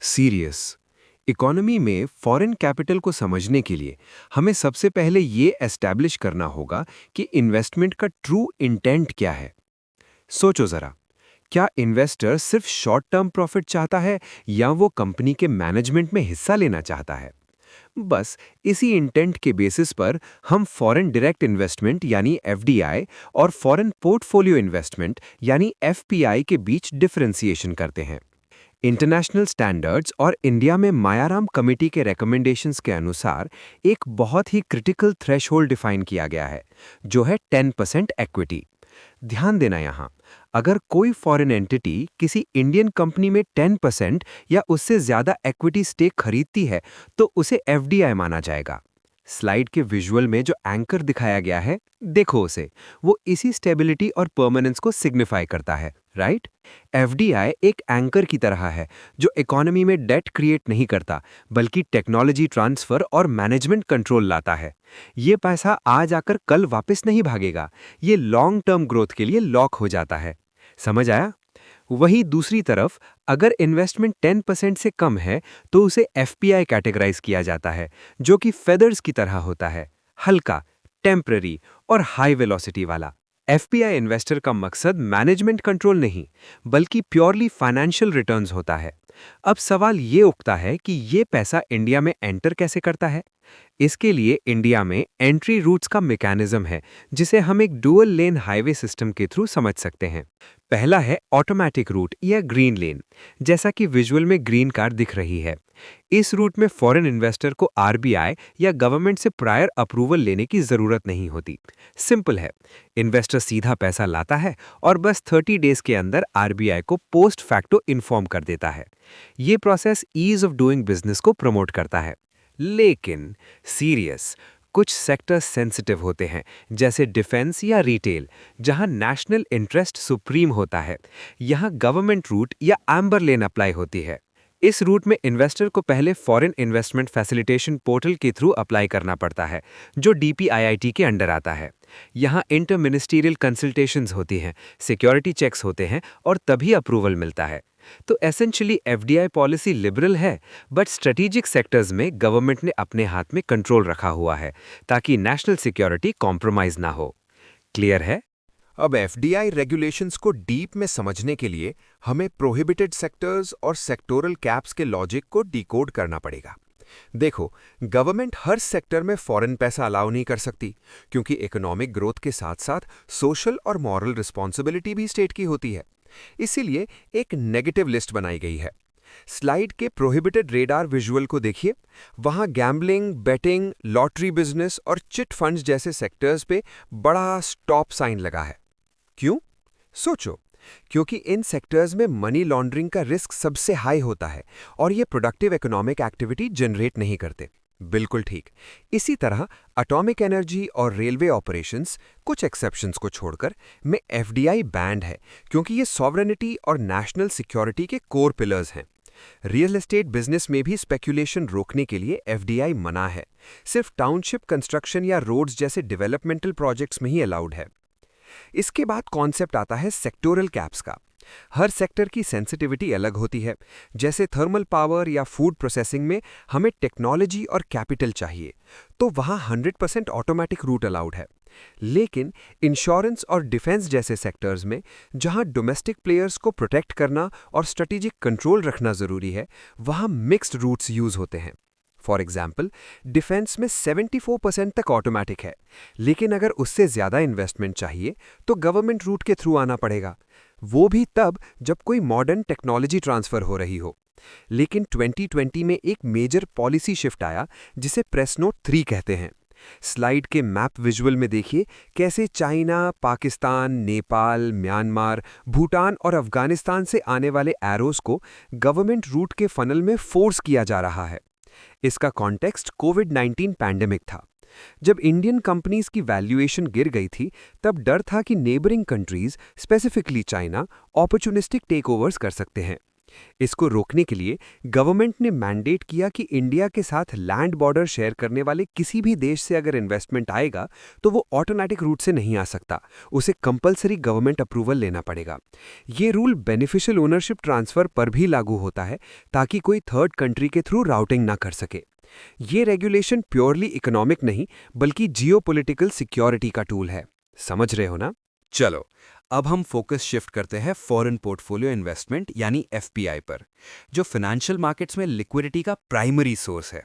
Serious economy में foreign capital को समझने के लिए हमें सबसे पहले ये एस्टैब्लिश करना होगा कि इन्वेस्टमेंट का ट्रू इंटेंट क्या है। सोचो जरा, क्या इन्वेस्टर सिर्फ शॉर्ट टर्म प्रॉफिट चाहता है या वो कंपनी के मैनेजमेंट में हिस्सा लेना चाहता है। बस इसी इंटेंट के बेसिस पर हम फॉरेन डायरेक्ट इन्वेस्टमेंट यानी एफडीआई और फॉरेन पोर्टफोलियो इन्वेस्टमेंट यानी एफपीआई के बीच डिफरेंशिएशन करते हैं। इंटरनेशनल स्टैंडर्ड्स और इंडिया में मायाराम कमेटी के रिकमेंडेशंस के अनुसार एक बहुत ही क्रिटिकल थ्रेशहोल्ड डिफाइन किया गया है, जो है 10% इक्विटी। ध्यान देना यहाँ, अगर कोई फॉरेन एंटिटी किसी इंडियन कंपनी में 10% या उससे ज्यादा इक्विटी स्टेक खरीदती है तो उसे एफडीआई माना जाएगा। स्लाइड के विजुअल में जो एंकर दिखाया गया है, देखो उसे, वो इसी स्टेबिलिटी और परमानेंस को सिग्निफाई करता है, राइट? एफडीआई एक एंकर की तरह है जो इकोनॉमी में डेट क्रिएट नहीं करता, बल्कि टेक्नोलॉजी ट्रांसफर और मैनेजमेंट कंट्रोल लाता है। ये पैसा आज आकर कल वापस नहीं भागेगा, ये लॉन्ग टर्म ग्रोथ के लिए लॉक हो जाता है। समझ आया? वहीं दूसरी तरफ अगर इन्वेस्टमेंट 10% से कम है तो उसे एफपीआई कैटेगराइज किया जाता है, जो कि फेदर्स की तरह होता है, हल्का, टेम्पररी और हाई वेलोसिटी वाला। एफपीआई इन्वेस्टर का मकसद मैनेजमेंट कंट्रोल नहीं, बल्कि प्योरली फाइनेंशियल रिटर्न्स होता है। अब सवाल ये उठता है कि ये पैसा इंडिया में एंटर कैसे करता है। इसके लिए इंडिया में एंट्री रूट्स का मैकेनिज्म है, जिसे हम एक डुअल लेन हाईवे सिस्टम के थ्रू समझ सकते हैं। पहला है ऑटोमेटिक रूट या ग्रीन लेन, जैसा कि विजुअल में ग्रीन कार दिख रही है। इस रूट में फॉरेन इन्वेस्टर को आरबीआई या गवर्नमेंट से प्रायर अप्रूवल लेने की जरूरत नहीं होती। सिंपल है, इन्वेस्टर सीधा पैसा लाता है और बस 30 डेज के अंदर आरबीआई को पोस्ट फैक्टो इन्फॉर्म कर देता है। ये process ease of doing business को प्रमोट करता है। लेकिन सीरियस, कुछ सेक्टर्स सेंसिटिव होते हैं, जैसे डिफेंस या रिटेल, जहां नेशनल इंटरेस्ट सुप्रीम होता है। यहां गवर्नमेंट रूट या एम्बर लेन अप्लाई होती है। इस रूट में इन्वेस्टर को पहले फॉरेन इन्वेस्टमेंट फैसिलिटेशन पोर्टल के थ्रू अप्लाई करना पड़ता है, जो डीपीआईआईटी के अंडर आता है। यहाँ इंटर मिनिस्टीरियल कंसल्टेशंस होती हैं, सिक्योरिटी चेक्स होते हैं और तभी अप्रूवल मिलता है। तो एसेंशियली एफडीआई पॉलिसी लिबरल है, बट स्ट्रेटेजिक सेक्टर्स में गवर्नमेंट ने अपने हाथ में कंट्रोल रखा हुआ है, ताकि नेशनल सिक्योरिटी कॉम्प्रोमाइज ना हो। क्लियर है? अब एफडीआई रेगुलेशंस को डीप में समझने के लिए हमें प्रोहिबिटेड सेक्टर्स और सेक्टोरल कैप्स के लॉजिक को डिकोड करना पड़ेगा। देखो, गवर्नमेंट हर सेक्टर में फॉरेन पैसा अलाउ नहीं कर सकती, क्योंकि इकोनॉमिक ग्रोथ के साथ साथ सोशल और मॉरल रिस्पॉन्सिबिलिटी भी स्टेट की होती है। इसीलिए एक नेगेटिव लिस्ट बनाई गई है। स्लाइड के प्रोहिबिटेड रेडार विजुअल को देखिए, वहां गैम्बलिंग, बेटिंग, लॉटरी बिजनेस और चिट फंड्स जैसे सेक्टर्स पे बड़ा स्टॉप साइन लगा है। क्यों? सोचो, क्योंकि इन सेक्टर्स में मनी लॉन्ड्रिंग का रिस्क सबसे हाई होता है और ये प्रोडक्टिव इकोनॉमिक एक्टिविटी जनरेट नहीं करते। बिल्कुल ठीक। इसी तरह एटॉमिक एनर्जी और रेलवे ऑपरेशंस, कुछ एक्सेप्शंस को छोड़कर, में एफडीआई बैंड है, क्योंकि ये सॉवरेनिटी और नेशनल सिक्योरिटी के कोर पिलर्स हैं। रियल एस्टेट बिजनेस में भी स्पेक्यूलेशन रोकने के लिए एफडीआई मना है। सिर्फ टाउनशिप कंस्ट्रक्शन या रोड्स जैसे डेवलपमेंटल प्रोजेक्ट्स में ही अलाउड है। इसके बाद कॉन्सेप्ट आता है सेक्टोरल कैप्स का। हर सेक्टर की सेंसिटिविटी अलग होती है। जैसे थर्मल पावर या फूड प्रोसेसिंग में हमें टेक्नोलॉजी और कैपिटल चाहिए, तो वहाँ 100% ऑटोमेटिक रूट अलाउड है। लेकिन इंश्योरेंस और डिफेंस जैसे सेक्टर्स में, जहाँ डोमेस्टिक प्लेयर्स को प्रोटेक्ट करना और स्ट्रेटेजिक कंट्रोल रखना जरूरी है, वहाँ मिक्स्ड रूट्स यूज होते हैं। फॉर एग्जाम्पल, डिफेंस में 74% तक ऑटोमेटिक है, लेकिन अगर उससे ज़्यादा इन्वेस्टमेंट चाहिए तो गवर्नमेंट रूट के थ्रू आना पड़ेगा, वो भी तब जब कोई मॉडर्न टेक्नोलॉजी ट्रांसफ़र हो रही हो। लेकिन 2020 में एक मेजर पॉलिसी शिफ्ट आया, जिसे प्रेस नोट 3 कहते हैं। स्लाइड के मैप विजुअल में देखिए कैसे चाइना, पाकिस्तान, नेपाल, म्यांमार, भूटान और अफगानिस्तान से आने वाले एरोस को गवर्नमेंट रूट के फनल में फोर्स किया जा रहा है। इसका कॉन्टेक्स्ट कोविड-19 पैंडेमिक था। जब इंडियन कंपनीज की वैल्यूएशन गिर गई थी, तब डर था कि neighbouring countries, specifically China, opportunistic takeovers कर सकते हैं। इसको रोकने के लिए गवर्नमेंट ने मैंडेट किया कि इंडिया के साथ लैंड बॉर्डर शेयर करने वाले किसी भी देश से अगर इन्वेस्टमेंट आएगा तो वो ऑटोमेटिक रूट से नहीं आ सकता, उसे कंपलसरी गवर्नमेंट अप्रूवल लेना पड़ेगा। ये रूल बेनिफिशियल ओनरशिप ट्रांसफर पर भी लागू होता है ताकि कोई थर्ड कंट्री के थ्रू राउटिंग ना कर सके। ये रेगुलेशन प्योरली इकोनॉमिक नहीं बल्कि जियोपॉलिटिकल सिक्योरिटी का टूल है। समझ रहे हो ना? चलो, अब हम फोकस शिफ्ट करते हैं फॉरेन पोर्टफोलियो इन्वेस्टमेंट यानी एफपीआई पर, जो फाइनेंशियल मार्केट्स में लिक्विडिटी का प्राइमरी सोर्स है।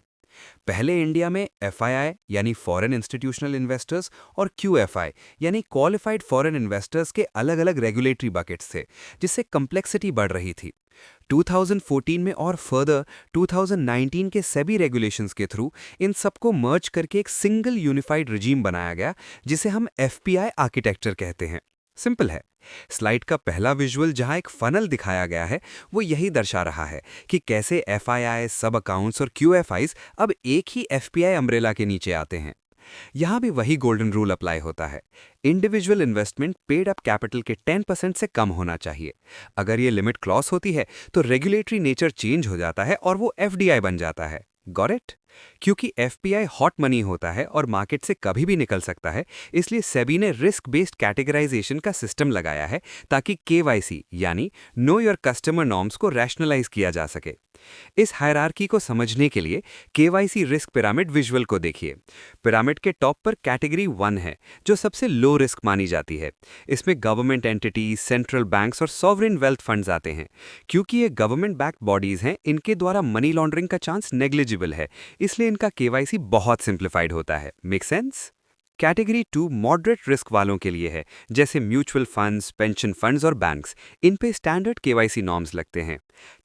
पहले इंडिया में एफआईआई यानी फॉरेन इंस्टीट्यूशनल इन्वेस्टर्स और क्यूएफआई यानी क्वालिफाइड फॉरेन इन्वेस्टर्स के अलग-अलग रेगुलेटरी बकेट्स थे, जिससे कम्प्लेक्सिटी बढ़ रही थी। 2014 में और फर्दर 2019 के सेबी रेगुलेशंस के थ्रू इन सबको मर्ज करके एक सिंगल यूनिफाइड रिजीम बनाया गया, जिसे हम एफपीआई आर्किटेक्चर कहते हैं। सिंपल है। स्लाइड का पहला विजुअल जहां एक फनल दिखाया गया है, वो यही दर्शा रहा है कि कैसे एफआईआई, सब अकाउंट्स और क्यूएफआईज अब एक ही एफपीआई अम्ब्रेला के नीचे आते हैं। यहां भी वही गोल्डन रूल अप्लाई होता है। Individual investment paid up capital के 10% से कम होना चाहिए। अगर ये लिमिट क्रॉस होती है तो रेगुलेटरी नेचर चेंज हो जाता है और वो एफडीआई बन जाता है। Got it? क्योंकि एफपीआई हॉट मनी होता है और मार्केट से कभी भी निकल सकता है, इसलिए सेबी ने रिस्क बेस्ड कैटेगराइजेशन का सिस्टम लगाया है ताकि केवाईसी यानी नो योर कस्टमर नॉर्म्स को रैशनलाइज किया जा सके। इस हायरार्की को समझने के लिए केवाईसी रिस्क पिरामिड विजुअल को देखिए। पिरामिड के टॉप पर कैटेगरी 1 है, जो सबसे लो रिस्क मानी जाती है। इसमें गवर्नमेंट एंटिटीज, सेंट्रल बैंक्स और सॉवरेन वेल्थ फंड्स आते हैं। क्योंकि ये गवर्नमेंट बैक्ड बॉडीज हैं, इनके द्वारा मनी लॉन्ड्रिंग का चांस नेग्लिजिबल है, इसलिए इनका केवाईसी बहुत सिंप्लीफाइड होता है। Make sense? Category 2 moderate risk वालों के लिए है, जैसे म्यूचुअल फंड्स, पेंशन फंड्स और बैंक्स। इन पे स्टैंडर्ड केवाईसी नॉर्म्स लगते हैं।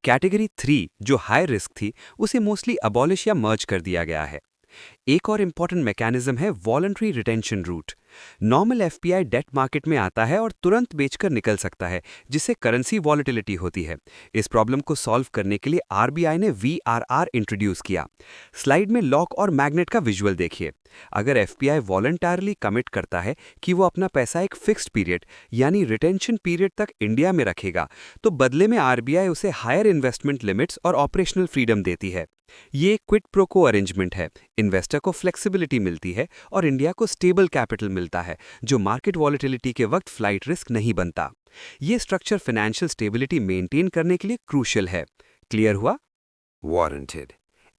कैटेगरी 3 जो हाई रिस्क थी, उसे मोस्टली अबॉलिश या मर्ज कर दिया गया है। एक और इंपॉर्टेंट मैकेनिज्म है voluntary retention route. Normal FPI debt market में आता है और तुरंत बेचकर निकल सकता है, जिससे करेंसी वॉलेटिलिटी होती है। इस प्रॉब्लम को सॉल्व करने के लिए आरबीआई ने वीआरआर इंट्रोड्यूस किया। स्लाइड में लॉक और मैग्नेट का विजुअल देखिए। अगर एफपीआई वॉलंटरली कमिट करता है कि वो अपना पैसा एक फिक्स्ड पीरियड यानी रिटेंशन पीरियड तक इंडिया में रखेगा, तो बदले में आरबीआई उसे हायर इन्वेस्टमेंट लिमिट्स और ऑपरेशनल फ्रीडम देती है। ये क्विड प्रो को अरेंजमेंट है। इन्वेस्टर को फ्लेक्सिबिलिटी मिलती है और इंडिया को स्टेबल कैपिटल मिलता है, जो मार्केट वॉलेटिलिटी के वक्त फ्लाइट रिस्क नहीं बनता। ये स्ट्रक्चर फाइनेंशियल स्टेबिलिटी मेंटेन करने के लिए क्रूशियल है। क्लियर हुआ? वारंटेड।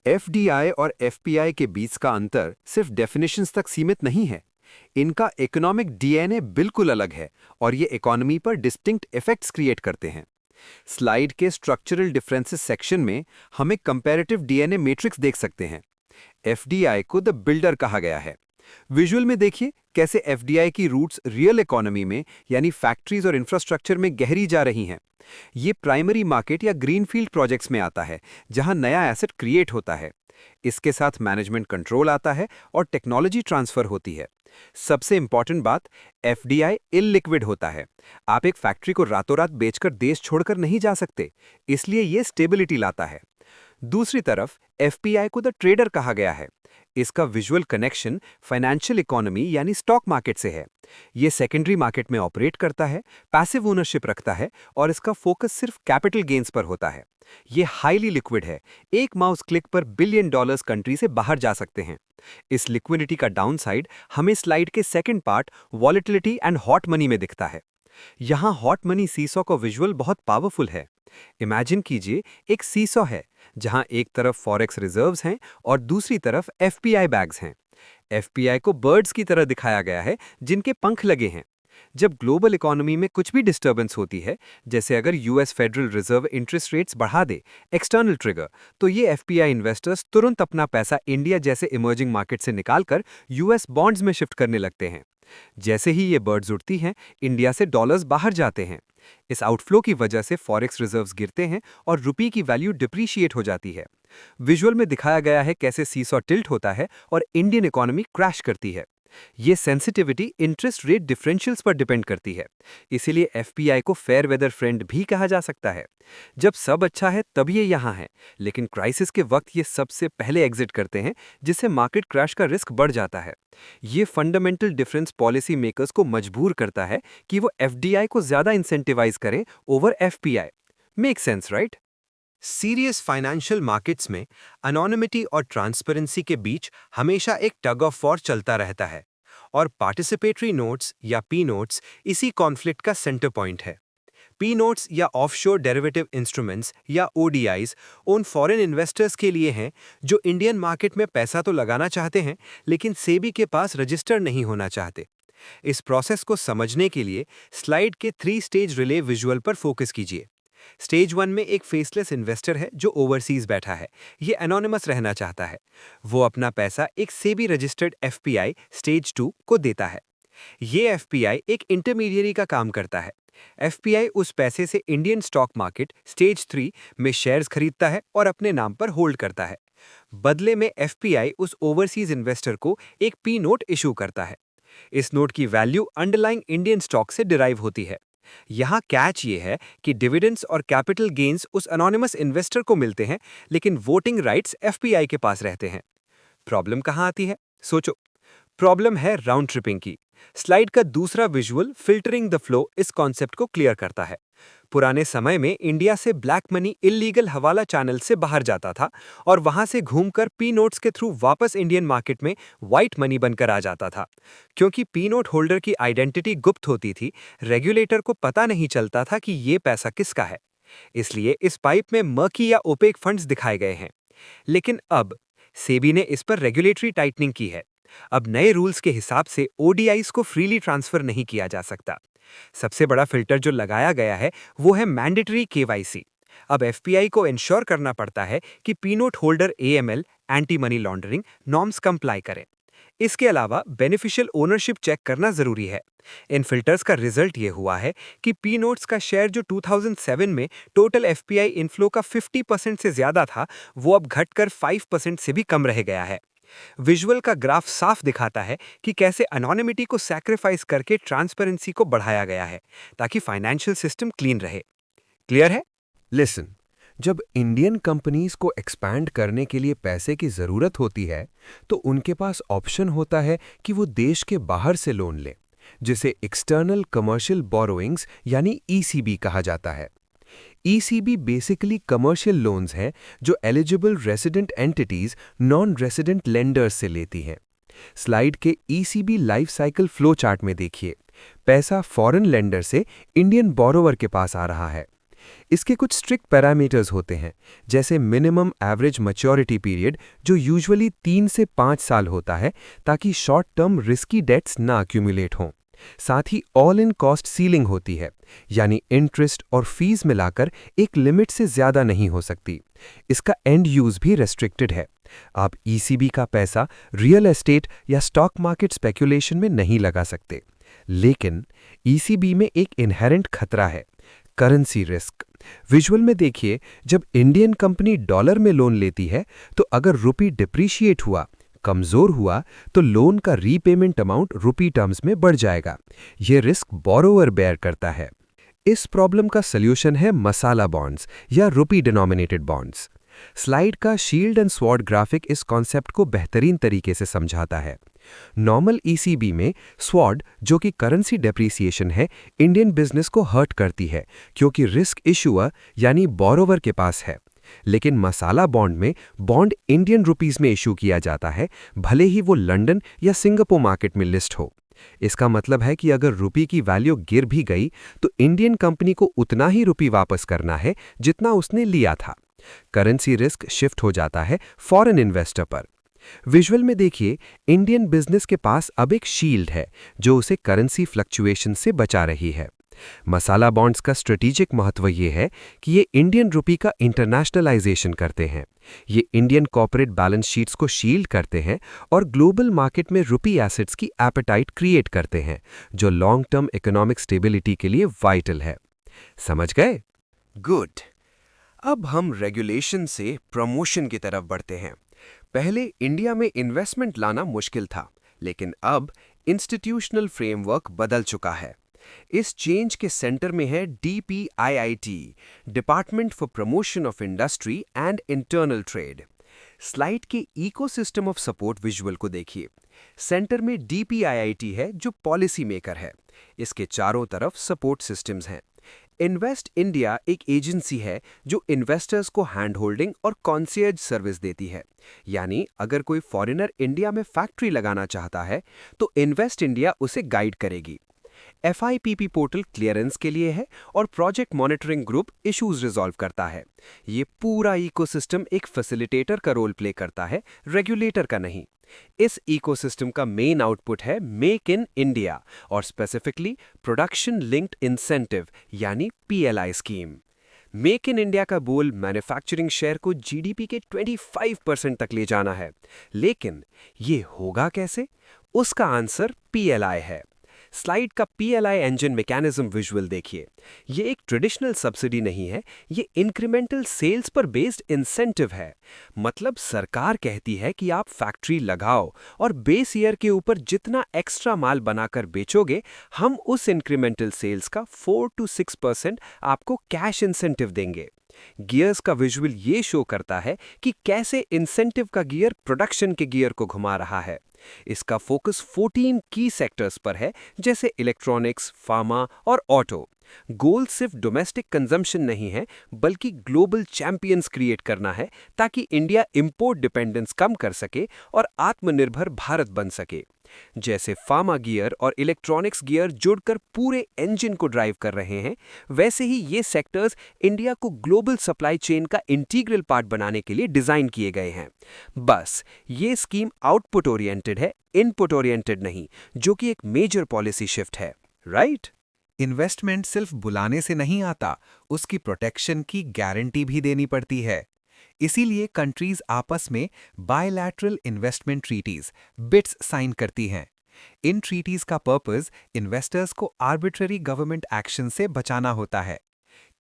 एफडीआई और एफपीआई के बीच का अंतर सिर्फ डेफिनेशंस तक सीमित नहीं है। इनका इकोनॉमिक डीएनए बिल्कुल अलग है और ये इकोनॉमी पर डिस्टिंक्ट इफेक्ट्स क्रिएट करते हैं। स्लाइड के स्ट्रक्चरल डिफरेंसेस सेक्शन में हम एक कंपैरेटिव डीएनए मैट्रिक्स देख सकते हैं। एफडीआई को द बिल्डर कहा गया है। विजुअल में देखिए कैसे एफडीआई की रूट्स रियल इकोनॉमी में यानी फैक्ट्रीज और इंफ्रास्ट्रक्चर में गहरी जा रही हैं। ये प्राइमरी मार्केट या ग्रीनफील्ड प्रोजेक्ट्स में आता है, जहां नया एसेट क्रिएट होता है। इसके साथ मैनेजमेंट कंट्रोल आता है और टेक्नोलॉजी ट्रांसफर होती है। सबसे इंपॉर्टेंट बात, एफडीआई इललिक्विड होता है। आप एक फैक्ट्री को रातों रात बेचकर देश छोड़कर नहीं जा सकते, इसलिए ये स्टेबिलिटी लाता है। दूसरी तरफ एफपीआई को द ट्रेडर कहा गया है। इसका विजुअल कनेक्शन फाइनेंशियल इकोनॉमी यानी स्टॉक मार्केट से है। ये सेकेंडरी मार्केट में ऑपरेट करता है, पैसिव ओनरशिप रखता है और इसका फोकस सिर्फ कैपिटल गेन्स पर होता है। ये हाईली लिक्विड है। एक माउस क्लिक पर बिलियन डॉलर्स कंट्री से बाहर जा सकते हैं। इस लिक्विडिटी का डाउनसाइड हमें स्लाइड के second part volatility and hot money में दिखता है। यहाँ हॉट मनी सीसॉ का विजुअल बहुत पावरफुल है। इमेजिन कीजिए एक सीसॉ है जहां एक तरफ फॉरेक्स रिजर्व्स हैं और दूसरी तरफ एफपीआई बैग्स हैं। एफपीआई को बर्ड्स की तरह दिखाया गया है जिनके पंख लगे हैं। जब ग्लोबल इकोनॉमी में कुछ भी डिस्टर्बेंस होती है, जैसे अगर US federal reserve interest rates बढ़ा दे, एक्सटर्नल ट्रिगर, तो ये एफपीआई इन्वेस्टर्स तुरंत अपना पैसा इंडिया जैसे इमर्जिंग मार्केट से निकालकर यूएस बॉन्ड्स में शिफ्ट करने लगते हैं। जैसे ही ये बर्ड्स उड़ती हैं, इंडिया से डॉलर्स बाहर जाते हैं। इस आउटफ्लो की वजह से फॉरेक्स रिजर्व्स गिरते हैं और रुपये की वैल्यू डिप्रीशिएट हो जाती है। विजुअल में दिखाया गया है कैसे सीसॉ टिल्ट होता है और इंडियन इकोनॉमी क्रैश करती है। ये सेंसिटिविटी इंटरेस्ट रेट डिफरेंशियल्स पर डिपेंड करती है, इसीलिए एफपीआई को फेयर वेदर फ्रेंड भी कहा जा सकता है। जब सब अच्छा है तब ये यहाँ है, लेकिन क्राइसिस के वक्त ये सबसे पहले एग्जिट करते हैं, जिससे मार्केट क्रैश का रिस्क बढ़ जाता है। ये फंडामेंटल डिफरेंस पॉलिसी मेकर्स को मजबूर करता है कि वो एफडीआई को ज्यादा इंसेंटिवाइज करें over FPI. Make sense, right? Serious financial markets में अनोनिमिटी और ट्रांसपेरेंसी के बीच हमेशा एक टग ऑफ वॉर चलता रहता है और पार्टिसिपेटरी नोट्स या पी नोट्स इसी कॉन्फ्लिक्ट का सेंटर पॉइंट है। पी नोट्स या ऑफशोर डेरिवेटिव इंस्ट्रूमेंट्स या ओडीआईज उन फॉरेन इन्वेस्टर्स के लिए हैं जो इंडियन मार्केट में पैसा तो लगाना चाहते हैं लेकिन सेबी के पास रजिस्टर नहीं होना चाहते। इस प्रोसेस को समझने के लिए स्लाइड के 3 स्टेज रिले विजुअल पर फोकस कीजिए। स्टेज 1 में एक फेसलेस इन्वेस्टर है जो ओवरसीज बैठा है। ये एनोनिमस रहना चाहता है। वो अपना पैसा एक सेबी रजिस्टर्ड एफपीआई स्टेज 2 को देता है। ये एफपीआई एक इंटरमीडियरी का काम करता है। एफपीआई उस पैसे से इंडियन स्टॉक मार्केट स्टेज 3 में शेयर्स खरीदता है और अपने नाम पर होल्ड करता है। बदले में एफपीआई उस ओवरसीज इन्वेस्टर को एक पी नोट इशू करता है। इस नोट की वैल्यू अंडरलाइंग इंडियन स्टॉक से डिराइव होती है। यहाँ कैच ये है कि डिविडेंड्स और कैपिटल गेन्स उस अनोनिमस इन्वेस्टर को मिलते हैं लेकिन वोटिंग राइट्स एफपीआई के पास रहते हैं। प्रॉब्लम कहाँ आती है? सोचो। प्रॉब्लम है राउंड ट्रिपिंग की। स्लाइड का दूसरा विजुअल फिल्टरिंग द फ्लो इस कॉन्सेप्ट को क्लियर करता है। पुराने समय में इंडिया से ब्लैक मनी इल्लीगल हवाला चैनल से बाहर जाता था और वहां से घूमकर पी नोट्स के थ्रू वापस इंडियन मार्केट में व्हाइट मनी बनकर आ जाता था। क्योंकि पी नोट होल्डर की आइडेंटिटी गुप्त होती थी, रेगुलेटर को पता नहीं चलता था कि ये पैसा किसका है। इसलिए इस पाइप में मर्की या ओपेक फंड्स दिखाए गए हैं। लेकिन अब सेबी ने इस पर रेगुलेटरी टाइटनिंग की है। अब नए रूल्स के हिसाब से ओडीआईज को फ्रीली ट्रांसफर नहीं किया जा सकता। सबसे बड़ा फिल्टर जो लगाया गया है वो है मैंडेटरी केवाईसी। अब एफपीआई को इंश्योर करना पड़ता है कि P note holder AML anti money laundering norms comply करें। इसके अलावा बेनिफिशियल ओनरशिप चेक करना जरूरी है। इन फिल्टर्स का रिजल्ट ये हुआ है कि पी नोट्स का शेयर जो 2007 में टोटल एफपीआई इनफ्लो का 50% से ज्यादा था, वो अब घटकर 5% से भी कम रह गया है। विजुअल का ग्राफ साफ दिखाता है कि कैसे अनोनिमिटी को सैक्रिफाइस करके ट्रांसपेरेंसी को बढ़ाया गया है ताकि फाइनेंशियल सिस्टम क्लीन रहे। क्लियर है? लिसन, जब इंडियन कंपनीज को एक्सपैंड करने के लिए पैसे की जरूरत होती है तो उनके पास ऑप्शन होता है कि वो देश के बाहर से लोन लें, जिसे एक्सटर्नल कमर्शियल बोरोइंग्स यानी ईसीबी कहा जाता है। ईसीबी बेसिकली कमर्शियल लोन्स हैं जो eligible resident entities non resident lenders से लेती हैं। स्लाइड के ECB life cycle flow chart में देखिए, पैसा फॉरेन लेंडर से इंडियन बोरोवर के पास आ रहा है। इसके कुछ स्ट्रिक्ट पैरामीटर्स होते हैं, जैसे मिनिमम एवरेज मैच्योरिटी पीरियड जो यूजुअली 3 से 5 साल होता है ताकि शॉर्ट टर्म रिस्की डेट्स ना अक्यूमुलेट हों। साथ ही ऑल इन कॉस्ट सीलिंग होती है, यानी इंटरेस्ट और फीस मिलाकर एक लिमिट से ज्यादा नहीं हो सकती। इसका एंड यूज भी रेस्ट्रिक्टेड है। आप ईसीबी का पैसा रियल एस्टेट या स्टॉक मार्केट स्पेक्यूलेशन में नहीं लगा सकते। लेकिन ईसीबी में एक इनहेरेंट खतरा है, करेंसी रिस्क। विजुअल में देखिए, जब इंडियन कंपनी डॉलर में लोन लेती है तो अगर रुपी डिप्रीशिएट हुआ, कमजोर हुआ, तो लोन का रीपेमेंट अमाउंट रुपी टर्म्स में बढ़ जाएगा। यह रिस्क बोरोवर बेयर करता है। इस प्रॉब्लम का सल्यूशन है मसाला बॉन्ड्स या रुपी डिनोमिनेटेड बॉन्ड्स। स्लाइड का शील्ड एंड स्वॉर्ड ग्राफिक इस कॉन्सेप्ट को बेहतरीन तरीके से समझाता है। नॉर्मल ईसीबी में स्वॉर्ड, जो कि करेंसी डेप्रिसिएशन है, इंडियन बिजनेस को हर्ट करती है क्योंकि रिस्क इशूअर यानी बोरोवर के पास है। लेकिन मसाला बॉन्ड में बॉन्ड इंडियन रुपीस में इशू किया जाता है, भले ही वो लंदन या सिंगापुर मार्केट में लिस्ट हो। इसका मतलब है कि अगर रुपी की वैल्यू गिर भी गई तो इंडियन कंपनी को उतना ही रुपी वापस करना है जितना उसने लिया था। करेंसी रिस्क शिफ्ट हो जाता है फॉरेन इन्वेस्टर पर। विजुअल में देखिए, इंडियन बिजनेस के पास अब एक शील्ड है जो उसे करेंसी फ्लक्चुएशन से बचा रही है। मसाला बॉन्ड्स का स्ट्रेटेजिक महत्व ये है कि ये इंडियन रुपी का इंटरनेशनलाइजेशन करते हैं। ये इंडियन कॉर्पोरेट बैलेंस शीट्स को शील्ड करते हैं और ग्लोबल मार्केट में रुपी एसेट्स की एपेटाइट क्रिएट करते हैं, जो लॉन्ग टर्म इकोनॉमिक स्टेबिलिटी के लिए वाइटल है। समझ गए? गुड। अब हम रेगुलेशन से प्रमोशन की तरफ बढ़ते हैं। पहले इंडिया में इन्वेस्टमेंट लाना मुश्किल था, लेकिन अब इंस्टीट्यूशनल फ्रेमवर्क बदल चुका है। इस चेंज के सेंटर में है DPIIT, department for promotion of industry and internal trade. Slide के इकोसिस्टम ऑफ सपोर्ट विजुअल को देखिए। सेंटर में डीपीआईआईटी है जो पॉलिसी मेकर है। इसके चारों तरफ सपोर्ट सिस्टम्स हैं। इन्वेस्ट इंडिया एक एजेंसी है जो इन्वेस्टर्स को हैंड होल्डिंग और कॉन्सियर्ज सर्विस देती है। यानी अगर कोई फॉरेनर इंडिया में फैक्ट्री लगाना चाहता है तो इन्वेस्ट इंडिया उसे गाइड करेगी। FIPP पोर्टल क्लियरेंस के लिए है और project monitoring group issues resolve करता है। ये पूरा इकोसिस्टम एक फैसिलिटेटर का रोल प्ले करता है, रेगुलेटर का नहीं। इस इकोसिस्टम का मेन आउटपुट है मेक इन इंडिया और स्पेसिफिकली प्रोडक्शन लिंक्ड इंसेंटिव यानी PLI scheme. Make in India का गोल मैन्युफैक्चरिंग शेयर को GDP के 25% तक ले जाना है। लेकिन ये होगा कैसे? उसका आंसर PLI है। स्लाइड का PLI इंजन मैकेनिज्म विजुअल देखिए। ये एक ट्रेडिशनल सब्सिडी नहीं है, ये इंक्रीमेंटल सेल्स पर बेस्ड इंसेंटिव है। मतलब सरकार कहती है कि आप फैक्ट्री लगाओ और बेस ईयर के ऊपर जितना एक्स्ट्रा माल बनाकर बेचोगे, हम उस इंक्रीमेंटल सेल्स का 4 to 6% आपको कैश इंसेंटिव देंगे। गियर्स का विजुअल ये शो करता है कि कैसे इंसेंटिव का गियर प्रोडक्शन के गियर को घुमा रहा है। इसका फोकस 14 की सेक्टर्स पर है, जैसे इलेक्ट्रॉनिक्स, फार्मा और ऑटो। गोल सिर्फ डोमेस्टिक कंजम्पशन नहीं है, बल्कि ग्लोबल चैंपियंस क्रिएट करना है ताकि इंडिया इंपोर्ट डिपेंडेंस कम कर सके और आत्मनिर्भर भारत बन सके। जैसे फार्मा गियर और इलेक्ट्रॉनिक्स गियर जुड़कर पूरे इंजन को ड्राइव कर रहे हैं, वैसे ही ये सेक्टर्स इंडिया को ग्लोबल सप्लाई चेन का इंटीग्रल पार्ट बनाने के लिए डिजाइन किए गए हैं। बस ये स्कीम आउटपुट ओरिएंटेड है, इनपुट ओरिएंटेड नहीं, जो कि एक मेजर पॉलिसी शिफ्ट है, राइट? इन्वेस्टमेंट सिर्फ बुलाने से नहीं आता, उसकी प्रोटेक्शन की गारंटी भी देनी पड़ती है। इसीलिए कंट्रीज आपस में bilateral investment treaties BITs sign करती हैं। इन ट्रीटीज का पर्पस इन्वेस्टर्स को आर्बिट्ररी गवर्नमेंट एक्शन से बचाना होता है।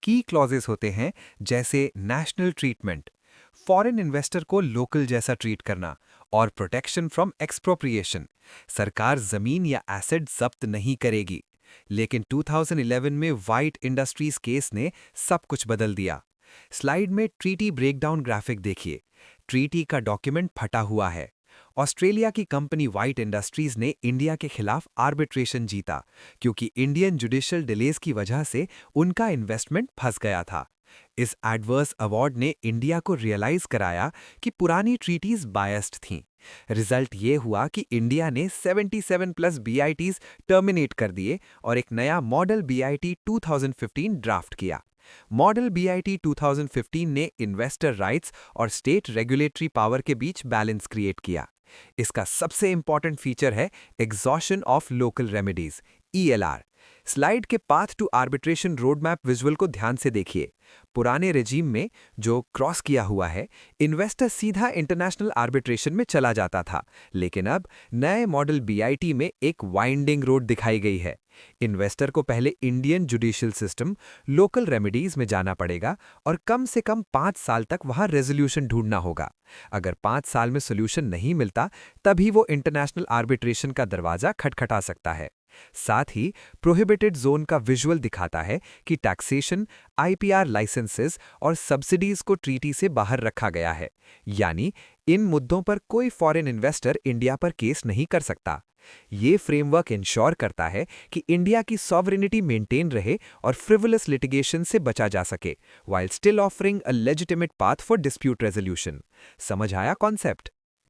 की क्लॉजेस होते हैं जैसे नेशनल ट्रीटमेंट, फॉरेन इन्वेस्टर को लोकल जैसा ट्रीट करना, और प्रोटेक्शन फ्रॉम एक्सप्रोप्रिएशन, सरकार जमीन या एसेट जब्त नहीं करेगी। लेकिन 2011 में वाइट इंडस्ट्रीज केस ने सब कुछ बदल दिया। स्लाइड में ट्रीटी ब्रेकडाउन ग्राफिक देखिए। ट्रीटी का डॉक्यूमेंट फटा हुआ है। ऑस्ट्रेलिया की कंपनी वाइट इंडस्ट्रीज ने इंडिया के खिलाफ आर्बिट्रेशन जीता, क्योंकि इंडियन जुडिशियल डिलेज की वजह से उनका इन्वेस्टमेंट फंस गया था। इस एडवर्स अवार्ड ने इंडिया को रियलाइज कराया कि पुरानी ट्रीटीज बायस्ड थीं। रिजल्ट ये हुआ कि इंडिया ने 77+ BITs टर्मिनेट कर दिए और एक नया मॉडल BIT 2015 ड्राफ्ट किया। मॉडल BIT 2015 ने इन्वेस्टर राइट्स और स्टेट रेगुलेटरी पावर के बीच बैलेंस क्रिएट किया। इसका सबसे इंपॉर्टेंट फीचर है exhaustion of local remedies, ELR। Slide के path to arbitration road map visual को ध्यान से देखिए। पुराने रेजीम में जो क्रॉस किया हुआ है, इन्वेस्टर सीधा इंटरनेशनल आर्बिट्रेशन में चला जाता था, लेकिन अब नए मॉडल BIT में एक वाइंडिंग रोड दिखाई गई है। इन्वेस्टर को पहले Indian judicial system, local remedies में जाना पड़ेगा और कम से कम 5 साल तक वहां रेजोल्यूशन ढूंढना होगा। अगर 5 साल में सोल्यूशन नहीं मिलता, तभी वो इंटरनेशनल आर्बिट्रेशन का दरवाजा खटखटा सकता है। साथ ही प्रोहिबिटेड जोन का विजुअल दिखाता है कि टैक्सेशन, IPR लाइसेंसेस और सब्सिडीज को ट्रीटी से बाहर रखा गया है, यानी इन मुद्दों पर कोई फॉरेन इन्वेस्टर इंडिया पर केस नहीं कर सकता। ये फ्रेमवर्क इंश्योर करता है कि इंडिया की सॉवरेनिटी मेंटेन रहे और फ्रिवलस लिटिगेशन से बचा जा सके, while still offering a legitimate path for dispute resolution। समझ आया कॉन्सेप्ट?